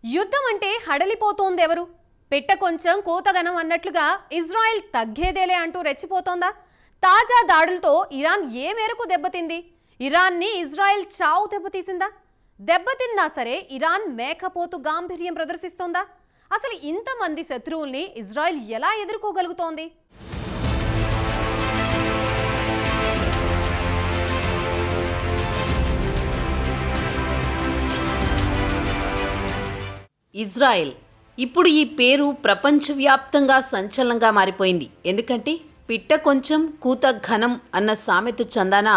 యుద్ధం అంటే హడలిపోతోందెవరు? పెట్ట కొంచెం కోతగనం అన్నట్లుగా ఇజ్రాయెల్ తగ్గేదేలే అంటూ రెచ్చిపోతోందా? తాజా దాడులతో ఇరాన్ ఏ మేరకు దెబ్బతింది? ఇరాన్ని ఇజ్రాయెల్ చావు దెబ్బతీసిందా? దెబ్బతిన్నా సరే ఇరాన్ మేకపోతు గాంభీర్యం ప్రదర్శిస్తోందా? అసలు ఇంతమంది శత్రువుల్ని ఇజ్రాయెల్ ఎలా ఎదుర్కోగలుగుతోంది? ఇజ్రాయెల్ ఇప్పుడు ఈ పేరు ప్రపంచవ్యాప్తంగా సంచలనంగా మారిపోయింది. ఎందుకంటే పిట్ట కొంచెం కూత ఘనం అన్న సామెత చందాన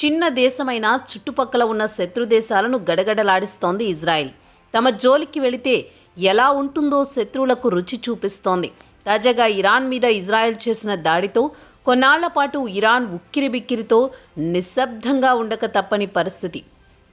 చిన్న దేశమైన చుట్టుపక్కల ఉన్న శత్రు దేశాలను గడగడలాడిస్తోంది ఇజ్రాయెల్. తమ జోలికి వెళితే ఎలా ఉంటుందో శత్రువులకు రుచి చూపిస్తోంది. తాజాగా ఇరాన్ మీద ఇజ్రాయెల్ చేసిన దాడితో కొన్నాళ్ల పాటు ఇరాన్ ఉక్కిరిబిక్కిరితో నిశ్శబ్దంగా ఉండక తప్పని పరిస్థితి.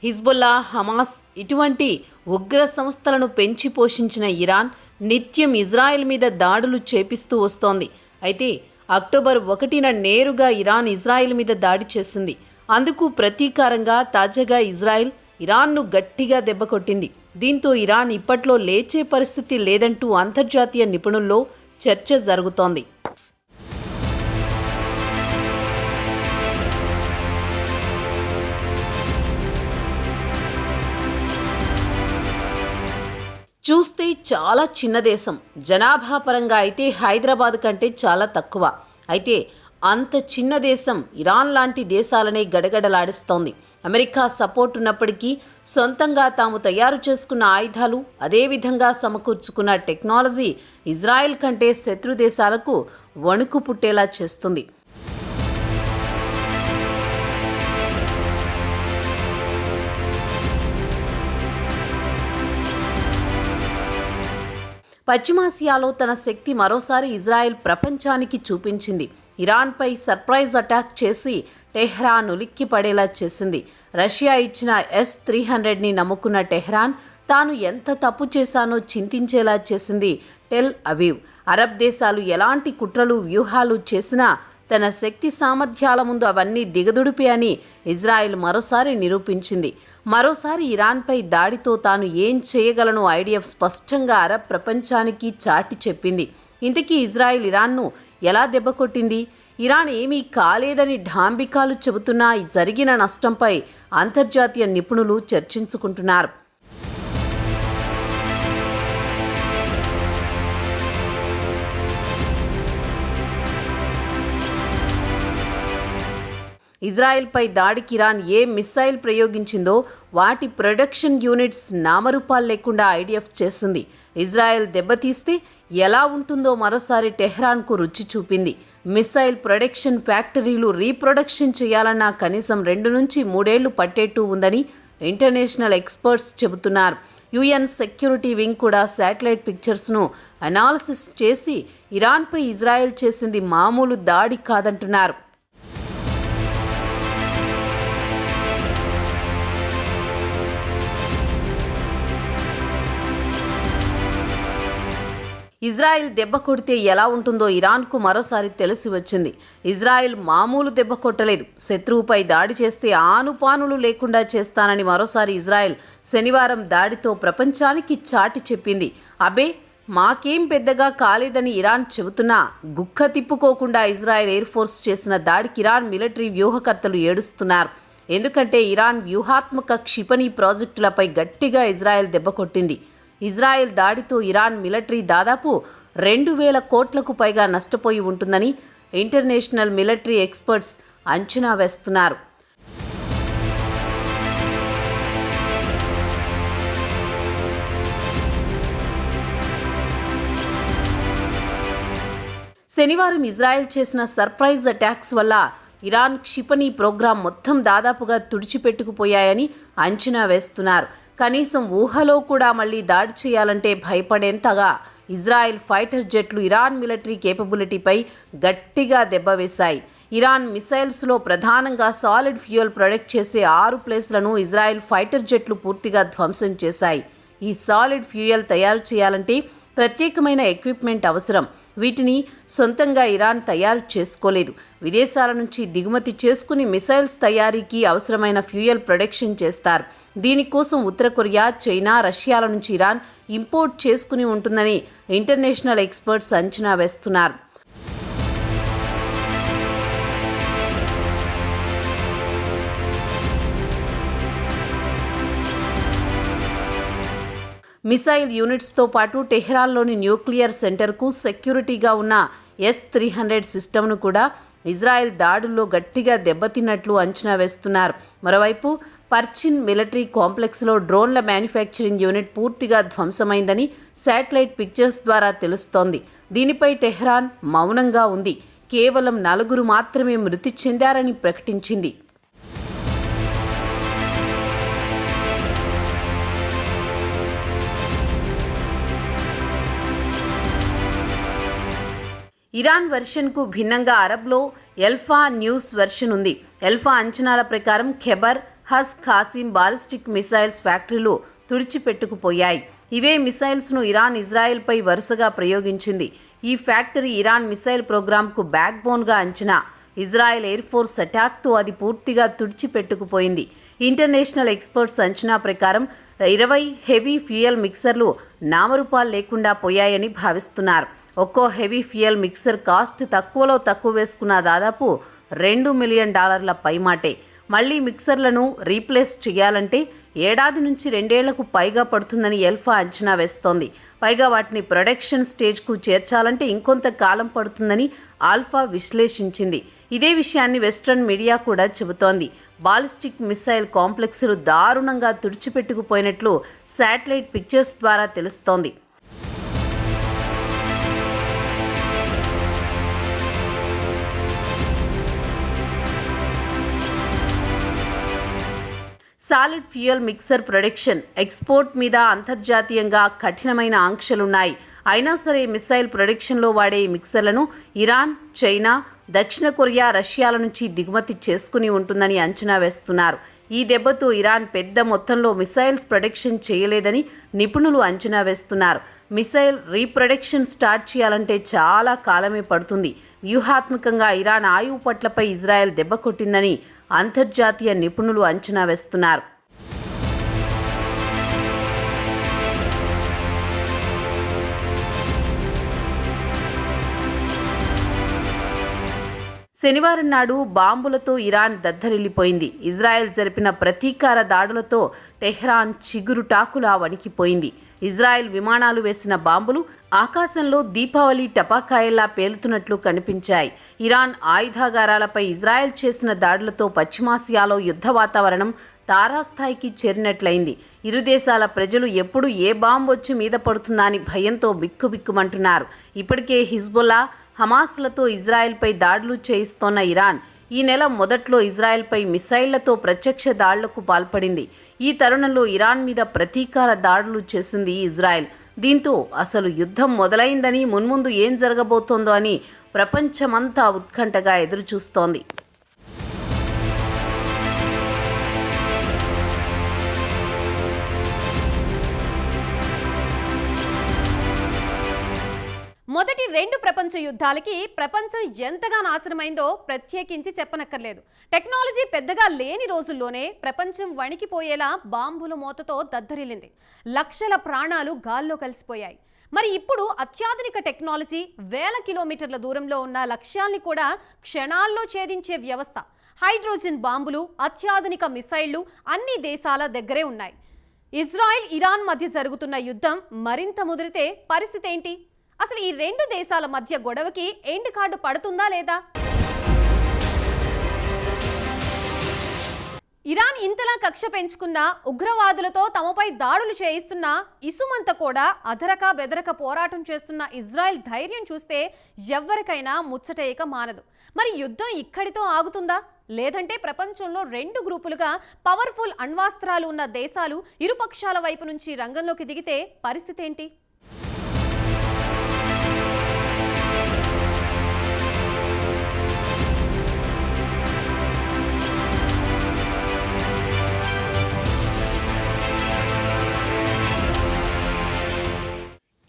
హిజ్బుల్లా, హమాస్ ఇటువంటి ఉగ్ర సంస్థలను పెంచి పోషించిన ఇరాన్ నిత్యం ఇజ్రాయెల్ మీద దాడులు చేపిస్తూ వస్తోంది. అయితే అక్టోబర్ 1న నేరుగా ఇరాన్ ఇజ్రాయెల్ మీద దాడి చేసింది. అందుకు ప్రతీకారంగా తాజాగా ఇజ్రాయెల్ ఇరాన్ను గట్టిగా దెబ్బకొట్టింది. దీంతో ఇరాన్ ఇప్పట్లో లేచే పరిస్థితి లేదంటూ అంతర్జాతీయ నిపుణుల్లో చర్చ జరుగుతోంది. చూస్తే చాలా చిన్న దేశం, జనాభా పరంగా అయితే హైదరాబాద్ కంటే చాలా తక్కువ. అయితే అంత చిన్న దేశం ఇరాన్ లాంటి దేశాలనే గడగడలాడిస్తోంది. అమెరికా సపోర్ట్ ఉన్నప్పటికీ సొంతంగా తాము తయారు చేసుకున్న ఆయుధాలు, అదేవిధంగా సమకూర్చుకున్న టెక్నాలజీ ఇజ్రాయెల్ కంటే శత్రు దేశాలకు వణుకు పుట్టేలా చేస్తుంది. పశ్చిమాసియాలో తన శక్తి మరోసారి ఇజ్రాయెల్ ప్రపంచానికి చూపించింది. ఇరాన్పై సర్ప్రైజ్ అటాక్ చేసి టెహ్రాన్ ఉలిక్కి పడేలా చేసింది. రష్యా ఇచ్చిన S-300ని నమ్ముకున్న టెహ్రాన్ తాను ఎంత తప్పు చేశానో చింతించేలా చేసింది టెల్ అవీవ్. అరబ్ దేశాలు ఎలాంటి కుట్రలు, వ్యూహాలు చేసినా తన శక్తి సామర్థ్యాల ముందు అవన్నీ దిగదుడిపే అని ఇజ్రాయెల్ మరోసారి నిరూపించింది. మరోసారి ఇరాన్పై దాడితో తాను ఏం చేయగలను ఐడిఎఫ్ స్పష్టంగా అరబ్ ప్రపంచానికి చాటి చెప్పింది. ఇంతకీ ఇజ్రాయెల్ ఇరాన్ను ఎలా దెబ్బకొట్టింది? ఇరాన్ ఏమీ కాలేదని ఢాంబికాలు చెబుతున్నా జరిగిన నష్టంపై అంతర్జాతీయ నిపుణులు చర్చించుకుంటున్నారు. ఇజ్రాయెల్పై దాడికి ఇరాన్ ఏ మిస్సైల్ ప్రయోగించిందో వాటి ప్రొడక్షన్ యూనిట్స్ నామరూపాలు లేకుండా ఐడిఎఫ్ చేసింది. ఇజ్రాయెల్ దెబ్బతీస్తే ఎలా ఉంటుందో మరోసారి టెహ్రాన్కు రుచి చూపింది. మిస్సైల్ ప్రొడక్షన్ ఫ్యాక్టరీలు రీప్రొడక్షన్ చేయాలన్నా కనీసం 2 నుంచి 3 ఏళ్లు పట్టేట్టు ఉందని ఇంటర్నేషనల్ ఎక్స్పర్ట్స్ చెబుతున్నారు. UN సెక్యూరిటీ వింగ్ కూడా శాటిలైట్ పిక్చర్స్ను అనాలిసిస్ చేసి ఇరాన్పై ఇజ్రాయెల్ చేసింది మామూలు దాడి కాదంటున్నారు. ఇజ్రాయెల్ దెబ్బ కొడితే ఎలా ఉంటుందో ఇరాన్కు మరోసారి తెలిసి వచ్చింది. ఇజ్రాయెల్ మామూలు దెబ్బ కొట్టలేదు. శత్రువుపై దాడి చేస్తే ఆనుపానులు లేకుండా చేస్తానని మరోసారి ఇజ్రాయెల్ శనివారం దాడితో ప్రపంచానికి చాటి చెప్పింది. అబే మాకేం పెద్దగా కాలేదని ఇరాన్ చెబుతున్నా గుక్క తిప్పుకోకుండా ఇజ్రాయెల్ ఎయిర్ ఫోర్స్ చేసిన దాడికి ఇరాన్ మిలిటరీ వ్యూహకర్తలు ఏడుస్తున్నారు. ఎందుకంటే ఇరాన్ వ్యూహాత్మక క్షిపణి ప్రాజెక్టులపై గట్టిగా ఇజ్రాయెల్ దెబ్బ కొట్టింది. ఇజ్రాయెల్ దాడితో ఇరాన్ మిలిటరీ దాదాపు 2,000 కోట్లకు పైగా నష్టపోయి ఉంటుందని ఇంటర్నేషనల్ మిలిటరీ ఎక్స్పర్ట్స్ అంచనా వేస్తున్నారు. శనివారం ఇజ్రాయెల్ చేసిన సర్ప్రైజ్ అటాక్స్ వల్ల ఇరాన్ క్షిపణి ప్రోగ్రాం మొత్తం దాదాపుగా తుడిచిపెట్టుకుపోయాయని అంచనా వేస్తున్నారు. కనీసం ఊహలో కూడా మళ్లీ దాడి చేయాలంటే భయపడేంతగా ఇజ్రాయెల్ ఫైటర్ జెట్లు ఇరాన్ మిలిటరీ కేపబిలిటీపై గట్టిగా దెబ్బవేశాయి. ఇరాన్ మిసైల్స్లో ప్రధానంగా సాలిడ్ ఫ్యూయల్ ప్రొడక్ట్ చేసే 6 ప్లేస్లను ఇజ్రాయెల్ ఫైటర్ జెట్లు పూర్తిగా ధ్వంసం చేశాయి. ఈ సాలిడ్ ఫ్యూయల్ తయారు చేయాలంటే ప్రత్యేకమైన ఎక్విప్మెంట్ అవసరం. వీటిని సొంతంగా ఇరాన్ తయారు చేసుకోలేదు. విదేశాల నుంచి దిగుమతి చేసుకుని మిసైల్స్ తయారీకి అవసరమైన ఫ్యూయల్ ప్రొడక్షన్ చేస్తారు. దీనికోసం ఉత్తర కొరియా, చైనా, రష్యాల నుంచి ఇరాన్ ఇంపోర్ట్ చేసుకుని ఉంటుందని ఇంటర్నేషనల్ ఎక్స్పర్ట్స్ అంచనా వేస్తున్నారు. మిసైల్ యూనిట్స్తో పాటు టెహ్రాన్లోని న్యూక్లియర్ సెంటర్కు సెక్యూరిటీగా ఉన్న S-300 సిస్టమ్ను కూడా ఇజ్రాయెల్ దాడుల్లో గట్టిగా దెబ్బతిన్నట్లు అంచనా వేస్తున్నారు. మరోవైపు పర్చిన్ మిలిటరీ కాంప్లెక్స్లో డ్రోన్ల మ్యానుఫ్యాక్చరింగ్ యూనిట్ పూర్తిగా ధ్వంసమైందని శాటిలైట్ పిక్చర్స్ ద్వారా తెలుస్తోంది. దీనిపై టెహ్రాన్ మౌనంగా ఉంది. కేవలం 4 మాత్రమే మృతి చెందారని ప్రకటించింది. ఇరాన్ వెర్షన్కు భిన్నంగా అరబ్లో ఎల్ఫా న్యూస్ వెర్షన్ ఉంది. ఎల్ఫా అంచనాల ప్రకారం ఖెబర్, హస్ ఖాసిం బాలిస్టిక్ మిసైల్స్ ఫ్యాక్టరీలు తుడిచిపెట్టుకుపోయాయి. ఇవే మిసైల్స్ను ఇరాన్ ఇజ్రాయెల్పై వరుసగా ప్రయోగించింది. ఈ ఫ్యాక్టరీ ఇరాన్ మిసైల్ ప్రోగ్రాంకు బ్యాక్ బోన్గా అంచనా. ఇజ్రాయెల్ ఎయిర్ ఫోర్స్ అటాక్తో అది పూర్తిగా తుడిచిపెట్టుకుపోయింది. ఇంటర్నేషనల్ ఎక్స్పర్ట్స్ అంచనా ప్రకారం 20 హెవీ ఫ్యూయల్ మిక్సర్లు నామరూపాలు లేకుండా పోయాయని భావిస్తున్నారు. ఒక్కో హెవీ ఫ్యూయల్ మిక్సర్ కాస్ట్ తక్కువలో తక్కువ వేసుకున్న దాదాపు $2 మిలియన్ పైమాటే. మళ్లీ మిక్సర్లను రీప్లేస్ చేయాలంటే 1 ఏడాది నుంచి 2 ఏళ్లకు పైగా పడుతుందని ఎల్ఫా అంచనా వేస్తోంది. పైగా వాటిని ప్రొడక్షన్ స్టేజ్కు చేర్చాలంటే ఇంకొంత కాలం పడుతుందని ఆల్ఫా విశ్లేషించింది. ఇదే విషయాన్ని వెస్ట్రన్ మీడియా కూడా చెబుతోంది. బాలిస్టిక్ మిసైల్ కాంప్లెక్స్లు దారుణంగా తుడిచిపెట్టుకుపోయినట్లు శాటిలైట్ పిక్చర్స్ ద్వారా తెలుస్తోంది. Solid fuel mixer production, export మీద అంతర్జాతీయంగా కఠినమైన ఆంక్షలున్నాయి. అయినా సరే మిసైల్ ప్రొడక్షన్లో వాడే ఈ మిక్సర్లను ఇరాన్, చైనా, దక్షిణ కొరియా, రష్యాల నుంచి దిగుమతి చేసుకుని ఉంటుందని అంచనా వేస్తున్నారు. ఈ దెబ్బతో ఇరాన్ పెద్ద మొత్తంలో మిసైల్స్ ప్రొడక్షన్ చేయలేదని నిపుణులు అంచనా వేస్తున్నారు. మిసైల్ రీప్రొడక్షన్ స్టార్ట్ చేయాలంటే చాలా కాలమే పడుతుంది. వ్యూహాత్మకంగా ఇరాన్ ఆయువు పట్లపై ఇజ్రాయెల్ దెబ్బ కొట్టిందని అంతర్జాతీయ నిపుణులు అంచనా వేస్తున్నారు. శనివారం నాడు బాంబులతో ఇరాన్ దద్దరిల్లిపోయింది. ఇజ్రాయెల్ జరిపిన ప్రతీకార దాడులతో టెహ్రాన్ చిగురుటాకులా వణికిపోయింది. ఇజ్రాయెల్ విమానాలు వేసిన బాంబులు ఆకాశంలో దీపావళి టపాకాయల్లా పేలుతున్నట్లు కనిపించాయి. ఇరాన్ ఆయుధాగారాలపై ఇజ్రాయెల్ చేసిన దాడులతో పశ్చిమాసియాలో యుద్ధ వాతావరణం తారాస్థాయికి చేరినట్లయింది. ఇరు దేశాల ప్రజలు ఎప్పుడు ఏ బాంబు వచ్చి మీద పడుతుందా అని భయంతో బిక్కుబిక్కుమంటున్నారు. ఇప్పటికే హిజ్బుల్లా, హమాస్లతో ఇజ్రాయెల్పై దాడులు చేయిస్తోన్న ఇరాన్ ఈ నెల మొదట్లో ఇజ్రాయెల్పై మిసైళ్లతో ప్రత్యక్ష దాడులకు పాల్పడింది. ఈ తరుణంలో ఇరాన్ మీద ప్రతీకార దాడులు చేసింది ఇజ్రాయెల్. దీంతో అసలు యుద్ధం మొదలైందని, మున్ముందు ఏం జరగబోతోందో అని ప్రపంచమంతా ఉత్కంఠగా ఎదురుచూస్తోంది. మొదటి 2 ప్రపంచ యుద్ధాలకి ప్రపంచం ఎంతగా నాశనమైందో ప్రత్యేకించి చెప్పనక్కర్లేదు. టెక్నాలజీ పెద్దగా లేని రోజుల్లోనే ప్రపంచం వణికిపోయేలా బాంబుల మోతతో దద్దరిల్లింది. లక్షల ప్రాణాలు గాల్లో కలిసిపోయాయి. మరి ఇప్పుడు అత్యాధునిక టెక్నాలజీ వేల కిలోమీటర్ల దూరంలో ఉన్న లక్ష్యాల్ని కూడా క్షణాల్లో ఛేదించే వ్యవస్థ, హైడ్రోజన్ బాంబులు, అత్యాధునిక మిసైళ్లు అన్ని దేశాల దగ్గరే ఉన్నాయి. ఇజ్రాయెల్, ఇరాన్ మధ్య జరుగుతున్న యుద్ధం మరింత ముదిరితే పరిస్థితి ఏంటి? అసలు ఈ 2 దేశాల మధ్య గొడవకి ఎండ్ కార్డు పడుతుందా లేదా? ఇరాన్ ఇంతలా కక్ష పెంచుకున్న, ఉగ్రవాదులతో తమపై దాడులు చేయిస్తున్న, ఇసుమంత కూడా అదరక బెదరక పోరాటం చేస్తున్న ఇజ్రాయెల్ ధైర్యం చూస్తే ఎవ్వరికైనా ముచ్చటేయక మానదు. మరి యుద్ధం ఇక్కడితో ఆగుతుందా? లేదంటే ప్రపంచంలో 2 గ్రూపులుగా పవర్ఫుల్ అణ్వాస్త్రాలు ఉన్న దేశాలు ఇరుపక్షాల వైపు నుంచి రంగంలోకి దిగితే పరిస్థితి ఏంటి?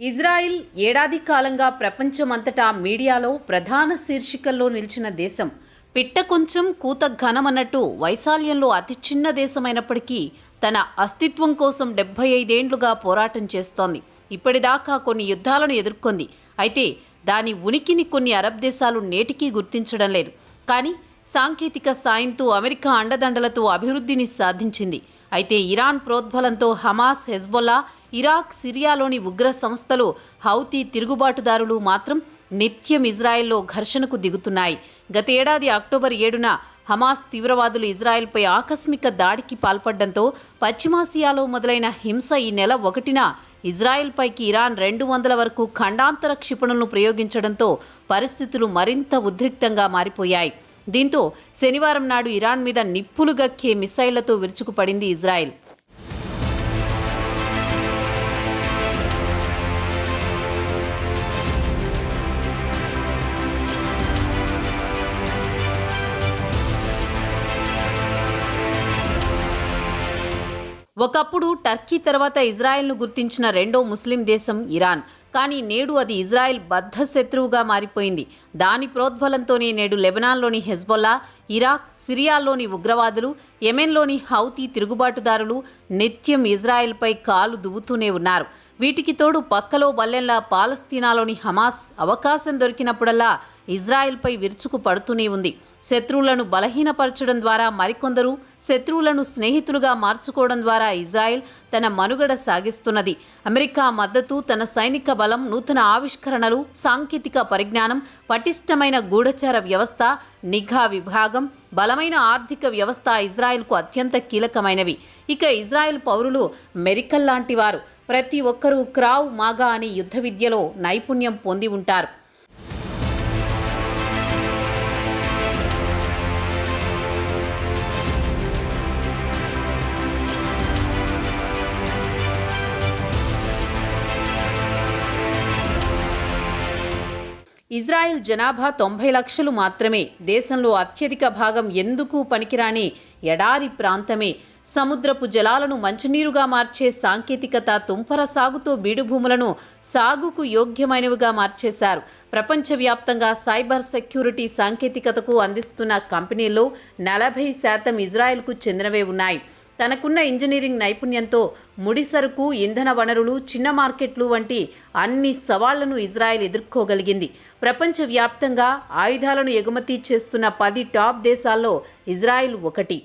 ఇజ్రాయిల్ ఏడాది కాలంగా ప్రపంచమంతటా మీడియాలో ప్రధాన శీర్షికల్లో నిలిచిన దేశం. పిట్ట కొంచెం కూత ఘనమన్నట్టు వైశాల్యంలో అతి చిన్న దేశమైనప్పటికీ తన అస్తిత్వం కోసం 75 ఏండ్లుగా పోరాటం చేస్తోంది. ఇప్పటిదాకా కొన్ని యుద్ధాలను ఎదుర్కొంది. అయితే దాని ఉనికిని కొన్ని అరబ్ దేశాలు నేటికీ గుర్తించడం లేదు. కానీ సాంకేతిక సాయంతో అమెరికా అండదండలతో అభివృద్ధిని సాధించింది. అయితే ఇరాన్ ప్రోద్బలంతో హమాస్, హెజ్బొల్లా, ఇరాక్, సిరియాలోని ఉగ్ర సంస్థలు, హౌతీ తిరుగుబాటుదారులు మాత్రం నిత్యం ఇజ్రాయెల్లో ఘర్షణకు దిగుతున్నాయి. గత ఏడాది అక్టోబర్ 7న హమాస్ తీవ్రవాదులు ఇజ్రాయెల్పై ఆకస్మిక దాడికి పాల్పడడంతో పశ్చిమాసియాలో మొదలైన హింస ఈ నెల 1న ఇజ్రాయెల్పైకి ఇరాన్ 200 వరకు ఖండాంతర క్షిపణులను ప్రయోగించడంతో పరిస్థితులు మరింత ఉద్రిక్తంగా మారిపోయాయి. దీంతో శనివారం నాడు ఇరాన్ మీద నిప్పులు గక్కే మిసైళ్లతో విరుచుకుపడింది ఇజ్రాయెల్. ఒకప్పుడు టర్కీ తర్వాత ఇజ్రాయెల్ను గుర్తించిన రెండో ముస్లిం దేశం ఇరాన్. కానీ నేడు అది ఇజ్రాయెల్ బద్ధ శత్రువుగా మారిపోయింది. దాని ప్రోద్బలంతోనే నేడు లెబనాన్లోని హెజ్బొల్లా, ఇరాక్, సిరియాలోని ఉగ్రవాదులు, యెమెన్లోని హౌతీ తిరుగుబాటుదారులు నిత్యం ఇజ్రాయెల్పై కాలు దువ్వుతూనే ఉన్నారు. వీటికి తోడు పక్కలో బల్లెంలా పాలస్తీనాలోని హమాస్ అవకాశం దొరికినప్పుడల్లా ఇజ్రాయెల్పై విరుచుకు పడుతూనే ఉంది. శత్రువులను బలహీనపరచడం ద్వారా మరికొందరు, శత్రువులను స్నేహితులుగా మార్చుకోవడం ద్వారా ఇజ్రాయెల్ తన మనుగడ సాగిస్తున్నది. అమెరికా మద్దతు, తన సైనిక బలం, నూతన ఆవిష్కరణలు, సాంకేతిక పరిజ్ఞానం, పటిష్టమైన గూఢచార వ్యవస్థ, నిఘా విభాగం, బలమైన ఆర్థిక వ్యవస్థ ఇజ్రాయెల్కు అత్యంత కీలకమైనవి. ఇక ఇజ్రాయెల్ పౌరులు మెరికల్ లాంటి వారు. ప్రతి ఒక్కరూ క్రావ్ మాగా అనే యుద్ధ విద్యలో నైపుణ్యం పొంది ఉంటారు. ఇజ్రాయెల్ జనాభా 90 లక్షలు మాత్రమే. దేశంలో అత్యధిక భాగం ఎందుకు పనికిరాని ఎడారి ప్రాంతమే. సముద్రపు జలాలను మంచినీరుగా మార్చే సాంకేతికత, తుంపర సాగుతో బీడుభూములను సాగుకు యోగ్యమైనవిగా మార్చేశారు. ప్రపంచవ్యాప్తంగా సైబర్ సెక్యూరిటీ సాంకేతికతకు అందిస్తున్న కంపెనీల్లో 40% ఇజ్రాయెల్కు చెందినవే ఉన్నాయి. తనకున్న ఇంజనీరింగ్ నైపుణ్యంతో ముడిసరుకు, ఇంధన వనరులు, చిన్న మార్కెట్లు వంటి అన్ని సవాళ్లను ఇజ్రాయెల్ ఎదుర్కోగలిగింది. ప్రపంచవ్యాప్తంగా ఆయుధాలను ఎగుమతి చేస్తున్న 10 టాప్ దేశాల్లో ఇజ్రాయెల్ ఒకటి.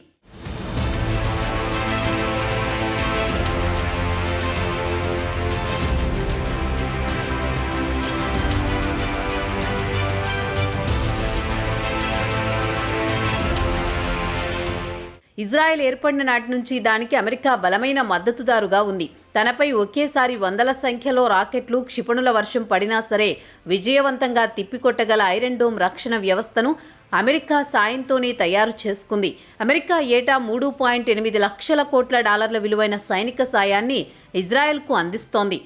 ఇజ్రాయెల్ ఏర్పడిన నాటి నుంచి దానికి అమెరికా బలమైన మద్దతుదారుగా ఉంది. తనపై ఒకేసారి వందల సంఖ్యలో రాకెట్లు, క్షిపణుల వర్షం పడినా సరే విజయవంతంగా తిప్పికొట్టగల ఐరన్ డోమ్ రక్షణ వ్యవస్థను అమెరికా సాయంతోనే తయారు చేసుకుంది. అమెరికా ఏటా $3.8 లక్షల కోట్ల విలువైన సైనిక సాయాన్ని ఇజ్రాయెల్కు అందిస్తోంది.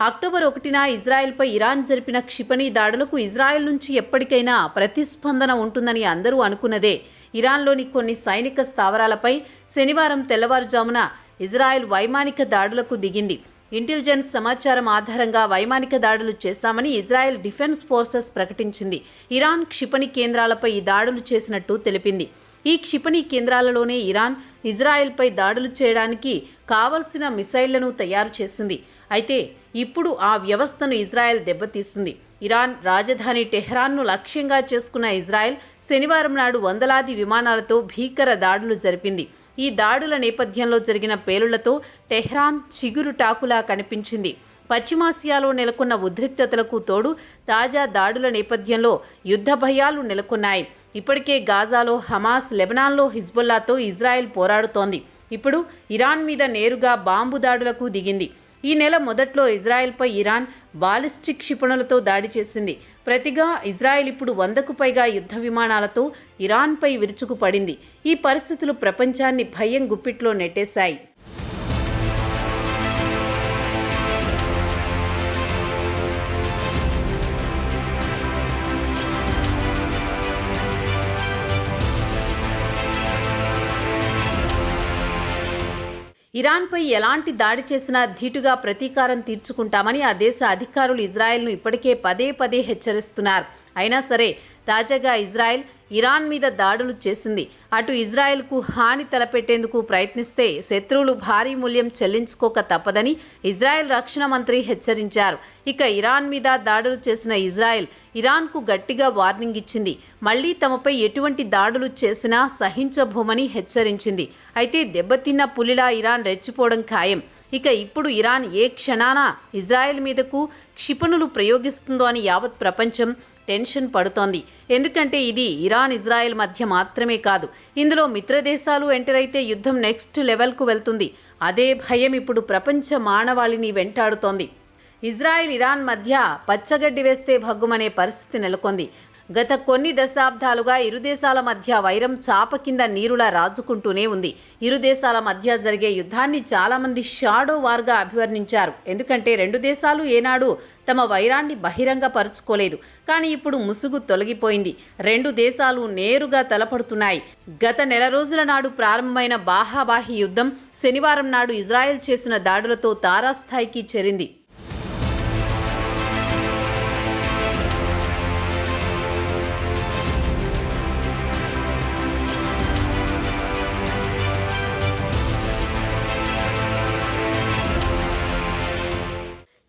అక్టోబర్ 1న ఇజ్రాయెల్పై ఇరాన్ జరిపిన క్షిపణి దాడులకు ఇజ్రాయెల్ నుంచి ఎప్పటికైనా ప్రతిస్పందన ఉంటుందని అందరూ అనుకున్నదే. ఇరాన్లోని కొన్ని సైనిక స్థావరాలపై శనివారం తెల్లవారుజామున ఇజ్రాయెల్ వైమానిక దాడులకు దిగింది. ఇంటెలిజెన్స్ సమాచారం ఆధారంగా వైమానిక దాడులు చేశామని ఇజ్రాయెల్ డిఫెన్స్ ఫోర్సెస్ ప్రకటించింది. ఇరాన్ క్షిపణి కేంద్రాలపై ఈ దాడులు చేసినట్టు తెలిపింది. ఈ క్షిపణి కేంద్రాలలోనే ఇరాన్ ఇజ్రాయెల్పై దాడులు చేయడానికి కావలసిన మిసైళ్లను తయారు చేసింది. అయితే ఇప్పుడు ఆ వ్యవస్థను ఇజ్రాయెల్ దెబ్బతీసింది. ఇరాన్ రాజధాని టెహ్రాన్ను లక్ష్యంగా చేసుకున్న ఇజ్రాయెల్ శనివారం నాడు వందలాది విమానాలతో భీకర దాడులు జరిపింది. ఈ దాడుల నేపథ్యంలో జరిగిన పేలుళ్లతో టెహ్రాన్ చిగురుటాకులా కనిపించింది. పశ్చిమాసియాలో నెలకొన్న ఉద్రిక్తతలకు తోడు తాజా దాడుల నేపథ్యంలో యుద్ధ భయాలు నెలకొన్నాయి. ఇప్పటికే గాజాలో హమాస్, లెబనాన్లో హిజ్బొల్లాతో ఇజ్రాయెల్ పోరాడుతోంది. ఇప్పుడు ఇరాన్ మీద నేరుగా బాంబు దాడులకు దిగింది. ఈ నెల మొదట్లో ఇజ్రాయెల్పై ఇరాన్ బాలిస్టిక్ క్షిపణులతో దాడి చేసింది. ప్రతిగా ఇజ్రాయెల్ ఇప్పుడు 100కు పైగా యుద్ధ విమానాలతో ఇరాన్పై విరుచుకుపడింది. ఈ పరిస్థితులు ప్రపంచాన్ని భయం గుప్పిట్లో నెట్టేశాయి. ఇరాన్పై ఎలాంటి దాడి చేసినా ధీటుగా ప్రతీకారం తీర్చుకుంటామని ఆ దేశ అధికారులు ఇజ్రాయెల్ను ఇప్పటికే పదే పదే హెచ్చరిస్తున్నారు. అయినా సరే తాజాగా ఇజ్రాయెల్ ఇరాన్ మీద దాడులు చేసింది. అటు ఇజ్రాయెల్కు హాని తలపెట్టేందుకు ప్రయత్నిస్తే శత్రువులు భారీ మూల్యం చెల్లించుకోక తప్పదని ఇజ్రాయెల్ రక్షణ మంత్రి హెచ్చరించారు. ఇక ఇరాన్ మీద దాడులు చేసిన ఇజ్రాయెల్ ఇరాన్కు గట్టిగా వార్నింగ్ ఇచ్చింది. మళ్లీ తమపై ఎటువంటి దాడులు చేసినా సహించబోమని హెచ్చరించింది. అయితే దెబ్బతిన్న పులిలా ఇరాన్ రెచ్చిపోవడం ఖాయం. ఇక ఇప్పుడు ఇరాన్ ఏ క్షణాన ఇజ్రాయెల్ మీదకు క్షిపణులు ప్రయోగిస్తుందో అని యావత్ ప్రపంచం టెన్షన్ పడుతోంది. ఎందుకంటే ఇది ఇరాన్ ఇజ్రాయెల్ మధ్య మాత్రమే కాదు, ఇందులో మిత్రదేశాలు ఎంటర్ అయితే యుద్ధం నెక్స్ట్ లెవెల్కు వెళ్తుంది. అదే భయం ఇప్పుడు ప్రపంచ మానవాళిని వెంటాడుతోంది. ఇజ్రాయెల్ ఇరాన్ మధ్య పచ్చగడ్డి వేస్తే భగ్గుమనే పరిస్థితి నెలకొంది. గత కొన్ని దశాబ్దాలుగా ఇరు దేశాల మధ్య వైరం చాప కింద నీరులా రాజుకుంటూనే ఉంది. ఇరు దేశాల మధ్య జరిగే యుద్ధాన్ని చాలామంది షాడో వార్గా అభివర్ణించారు. ఎందుకంటే రెండు దేశాలు ఏనాడు తమ వైరాన్ని బహిరంగపరుచుకోలేదు. కానీ ఇప్పుడు ముసుగు తొలగిపోయింది. రెండు దేశాలు నేరుగా తలపడుతున్నాయి. గత నెల రోజుల నాడు ప్రారంభమైన బాహాబాహి యుద్ధం శనివారం నాడు ఇజ్రాయెల్ చేసిన దాడులతో తారాస్థాయికి చేరింది.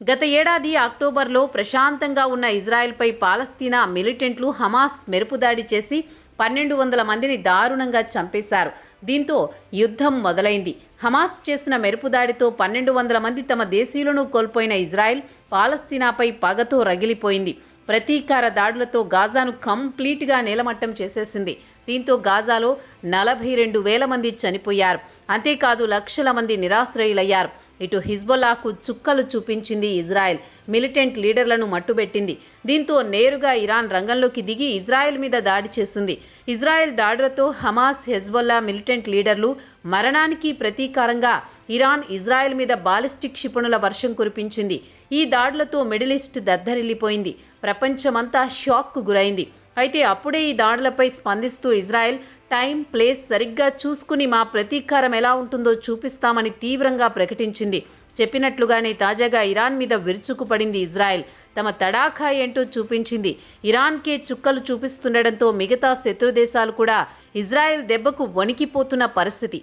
గత ఏడాది అక్టోబర్లో ప్రశాంతంగా ఉన్న ఇజ్రాయెల్పై పాలస్తీనా మిలిటెంట్లు హమాస్ మెరుపుదాడి చేసి 1200 మందిని దారుణంగా చంపేశారు. దీంతో యుద్ధం మొదలైంది. హమాస్ చేసిన మెరుపుదాడితో 1200 మంది తమ దేశీయులను కోల్పోయిన ఇజ్రాయెల్ పాలస్తీనాపై పగతో రగిలిపోయింది. ప్రతీకార దాడులతో గాజాను కంప్లీట్గా నేలమట్టం చేసేసింది. దీంతో గాజాలో 42,000 మంది చనిపోయారు. అంతేకాదు లక్షల మంది నిరాశ్రయులయ్యారు. ఇటు హిజ్బొల్లాకు చుక్కలు చూపించింది ఇజ్రాయెల్. మిలిటెంట్ లీడర్లను మట్టుబెట్టింది. దీంతో నేరుగా ఇరాన్ రంగంలోకి దిగి ఇజ్రాయెల్ మీద దాడి చేసింది. ఇజ్రాయెల్ దాడులతో హమాస్, హెజ్బొల్లా మిలిటెంట్ లీడర్లు మరణానికి ప్రతీకారంగా ఇరాన్ ఇజ్రాయెల్ మీద బాలిస్టిక్ క్షిపణుల వర్షం కురిపించింది. ఈ దాడులతో మిడిల్ ఈస్ట్ దద్దరిల్లిపోయింది. ప్రపంచమంతా షాక్కు గురైంది. అయితే అప్పుడే ఈ దాడులపై స్పందిస్తూ ఇజ్రాయెల్ టైం, ప్లేస్ సరిగ్గా చూసుకుని మా ప్రతీకారం ఎలా ఉంటుందో చూపిస్తామని తీవ్రంగా ప్రకటించింది. చెప్పినట్లుగానే తాజాగా ఇరాన్ మీద విరుచుకుపడింది ఇజ్రాయెల్. తమ తడాఖా ఏంటో చూపించింది. ఇరాన్కే చుక్కలు చూపిస్తుండటంతో మిగతా శత్రు దేశాలు కూడా ఇజ్రాయెల్ దెబ్బకు వణికిపోతున్న పరిస్థితి.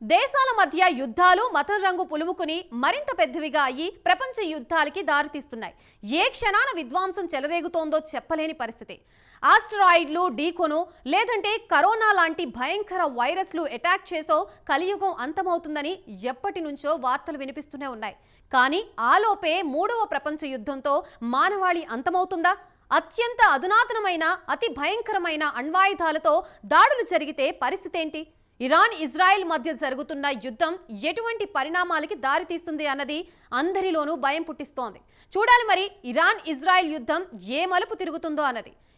దేశాల మధ్య యుద్ధాలు మతం రంగు పులుముకుని మరింత పెద్దవిగా అయ్యి ప్రపంచ యుద్ధాలకి దారితీస్తున్నాయి. ఏ క్షణాన విధ్వంసం చెలరేగుతోందో చెప్పలేని పరిస్థితి. ఆస్ట్రాయిడ్లు ఢీకొనో లేదంటే కరోనా లాంటి భయంకర వైరస్లు అటాక్ చేసో కలియుగం అంతమవుతుందని ఎప్పటి నుంచో వార్తలు వినిపిస్తూనే ఉన్నాయి. కానీ ఆలోపే 3వ ప్రపంచ యుద్ధంతో మానవాళి అంతమవుతుందా? అత్యంత అధునాతనమైన అతి భయంకరమైన అణ్వాయుధాలతో దాడులు జరిగితే పరిస్థితి ఏంటి? ఇరాన్ ఇజ్రాయెల్ మధ్య జరుగుతున్న యుద్ధం ఎటువంటి పరిణామాలకి దారితీస్తుంది అన్నది అందరిలోనూ భయం పుట్టిస్తోంది. చూడాలి మరి ఇరాన్ ఇజ్రాయెల్ యుద్ధం ఏ మలుపు తిరుగుతుందో అన్నది.